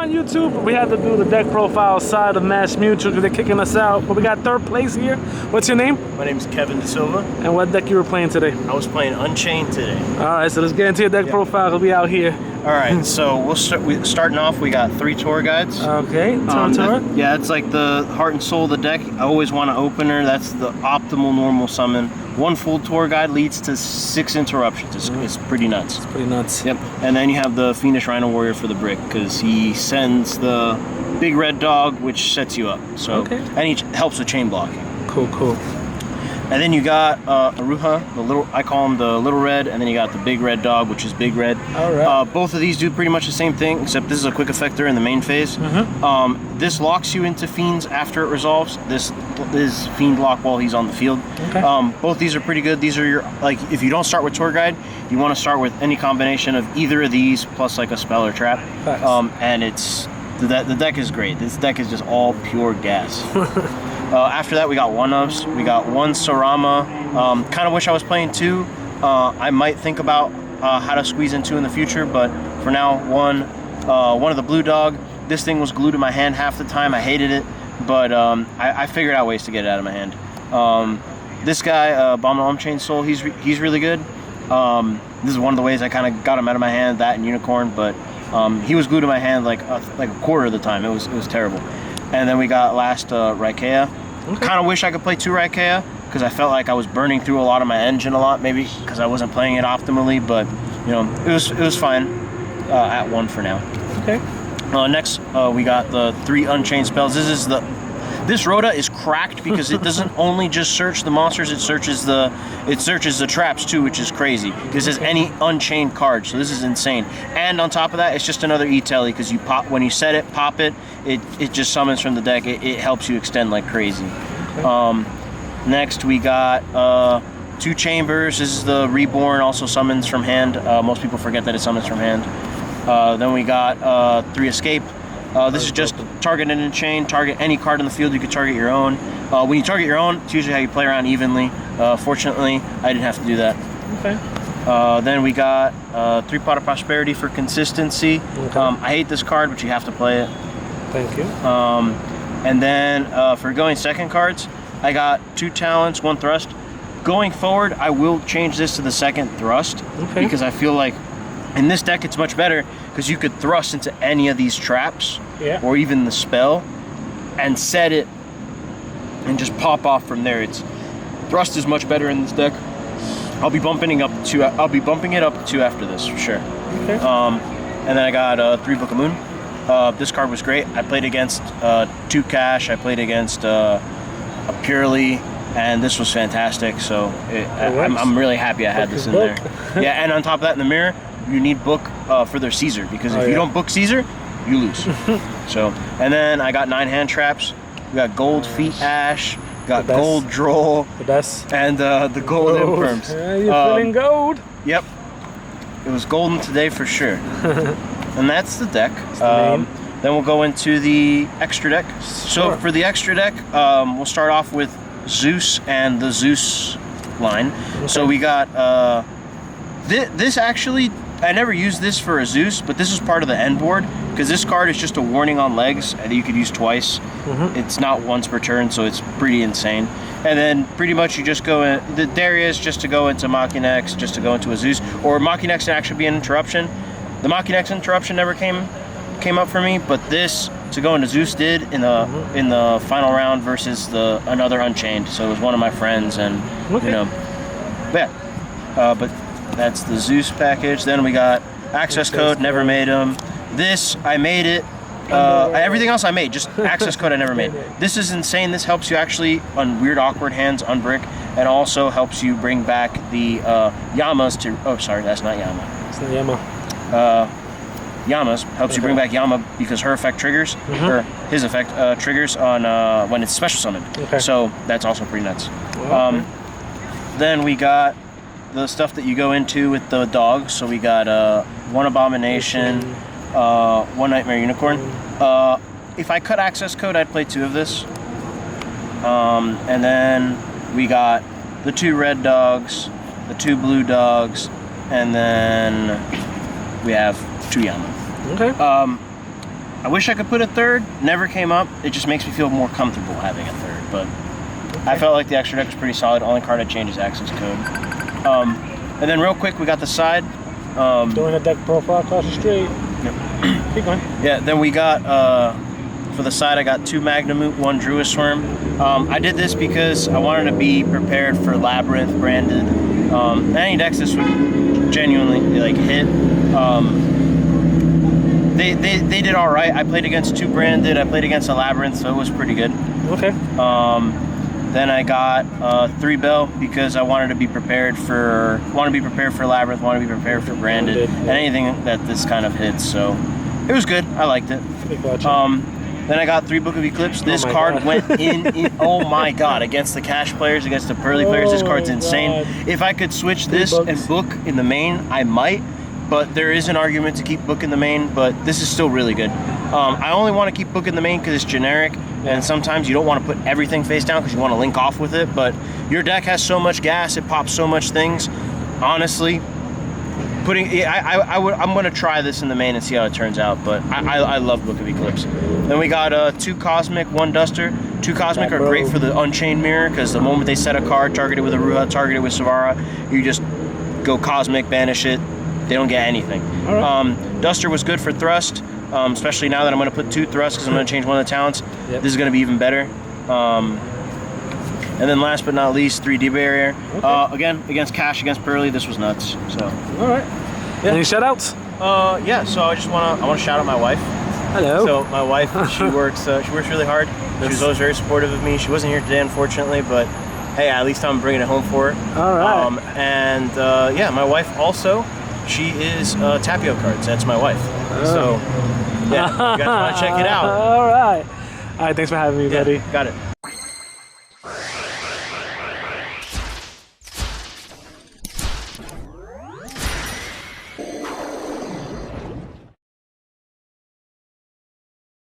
on YouTube. We had to do the deck profile side of Mass Mutual because they're kicking us out. But we got third place here. What's your name? My name's Kevin Silva. And what deck you were playing today? I was playing Unchained today. All right, so let's get into your deck profile because we out here. All right, so starting off, we got 3 tour guides. Okay, tour. Yeah, it's like the heart and soul of the deck. I always want an opener. That's the optimal normal summon. 1 full tour guide leads to 6 interruptions. It's pretty nuts. It's pretty nuts. Yep. And then you have the Fiendish Rhino Warrior for the brick because he sends the big red dog, which sets you up. So and he helps with chain blocking. Cool. And then you got Aruha, I call him the little red, and then you got the big red dog, which is big red. All right. Both of these do pretty much the same thing, except this is a quick effector in the main phase. This locks you into fiends after it resolves. This is fiend lock while he's on the field. Okay. Both these are pretty good. These are your, like, if you don't start with tour guide, you want to start with any combination of either of these plus like a spell or trap. And it's the deck is great. This deck is just all pure gas. After that, we got 1-ofs. We got 1 Sarama. Kind of wish I was playing 2. I might think about how to squeeze in 2 in the future, but for now, 1 of the blue dog. This thing was glued to my hand half the time. I hated it, but I figured out ways to get it out of my hand. This guy, Unchained Soul, he's really good. This is one of the ways I kind of got him out of my hand, that and Unicorn, but he was glued to my hand like a quarter of the time. It was terrible. And then we got last Raikea. Kind of wish I could play 2 Raikea because I felt like I was burning through a lot of my engine a lot, maybe because I wasn't playing it optimally. But you know, it was fine at 1 for now. Okay. Next, we got the 3 Unchained spells. This Rhoda is cracked because it doesn't only just search the monsters; it searches the traps too, which is crazy. This is any Unchained card, so this is insane. And on top of that, it's just another E-Telly because you pop when you set it, pop it, it just summons from the deck. It helps you extend like crazy. Next, we got 2 Chambers. This is the Reborn, also summons from hand. Most people forget that it summons from hand. Then we got 3 Escape. This is just target and chain, target any card in the field. You could target your own. When you target your own, it's usually how you play around evenly. Fortunately, I didn't have to do that. Okay. Then we got 3 Pot of Prosperity for consistency. I hate this card, but you have to play it. Thank you. And then for going second cards, I got 2 Talents, 1 Thrust. Going forward, I will change this to the second Thrust because I feel like in this deck it's much better because you could thrust into any of these traps or even the spell and set it and just pop off from there. Thrust is much better in this deck. I'll be bumping it up to 2 after this for sure. Okay. And then I got 3 Book of Moon. This card was great. I played against 2 Cash. I played against a Purely, and this was fantastic. So I'm really happy I had this in there. Yeah, and on top of that, in the mirror, you need book for their Caesar because if you don't book Caesar, you lose. So, and then I got 9 hand traps. We got gold feet ash, got gold droll, the best, and the gold infirms. Yeah, you're feeling gold. Yep, it was golden today for sure. And that's the deck. Then we'll go into the extra deck. So for the extra deck, we'll start off with Zeus and the Zeus line. So we got this actually. I never used this for a Zeus, but this is part of the end board because this card is just a warning on legs that you could use twice. It's not once per turn, so it's pretty insane. And then pretty much you just go in the Darius just to go into Machinex, just to go into a Zeus, or Machinex can actually be an interruption. The Machinex interruption never came up for me, but this to go into Zeus did in the final round versus another Unchained. So it was one of my friends, and you know, but that's the Zeus package. Then we got access code, never made them. This, I made it. Everything else I made, just access code I never made. This is insane. This helps you actually on weird awkward hands unbrick, and also helps you bring back the Yamas to, oh sorry, that's not Yama. It's not Yama. Yamas helps you bring back Yama because her effect triggers, or his effect triggers on when it's special summoned. So that's also pretty nuts. Then we got the stuff that you go into with the dogs. So we got 1 Abomination, 1 Nightmare Unicorn. If I cut access code, I'd play 2 of this. And then we got the 2 red dogs, the 2 blue dogs, and then we have 2 Yama. I wish I could put a third. Never came up. It just makes me feel more comfortable having a third. But I felt like the extra deck was pretty solid. Only card I changed is access code. And then real quick, we got the side. Doing a deck profile across the street. Yep. Keep going. Yeah, then we got, for the side, I got 2 Magnamoot, 1 Druid Swarm. I did this because I wanted to be prepared for Labyrinth, Branded. Any decks this would genuinely like hit. They did all right. I played against 2 Branded. I played against a Labyrinth, so it was pretty good. Okay. Then I got 3 Bell because I wanted to be prepared for Labyrinth, want to be prepared for Branded, and anything that this kind of hits. So it was good. I liked it. Then I got 3 Book of Eclipse. This card went in. Oh my god! Against the cash players, against the pearly players, this card's insane. If I could switch this and book in the main, I might. But there is an argument to keep book in the main. But this is still really good. I only want to keep book in the main because it's generic, and sometimes you don't want to put everything face down because you want to link off with it. But your deck has so much gas, it pops so much things. Honestly, I'm gonna try this in the main and see how it turns out. But I love Book of Eclipse. Then we got 2 Cosmic, 1 Duster. 2 Cosmic are great for the Unchained Mirror because the moment they set a card targeted with a Ruha, targeted with Savara, you just go Cosmic, banish it. They don't get anything. Duster was good for Thrust, especially now that I'm gonna put 2 Thrusts because I'm gonna change one of the talents. Yep. This is gonna be even better. And then last but not least, 3D Barrier. Okay. Again, against Cash, against Pearly, this was nuts. So. All right. Yeah. Any shout outs? Yeah, so I wanna shout out my wife. Hello. So my wife, she works really hard. She was always very supportive of me. She wasn't here today, unfortunately, but hey, at least I'm bringing it home for her. All right. Yeah, my wife also, she is Tapio Cards. That's my wife. So, yeah, you guys want to check it out. All right. All right, thanks for having me, buddy. Got it.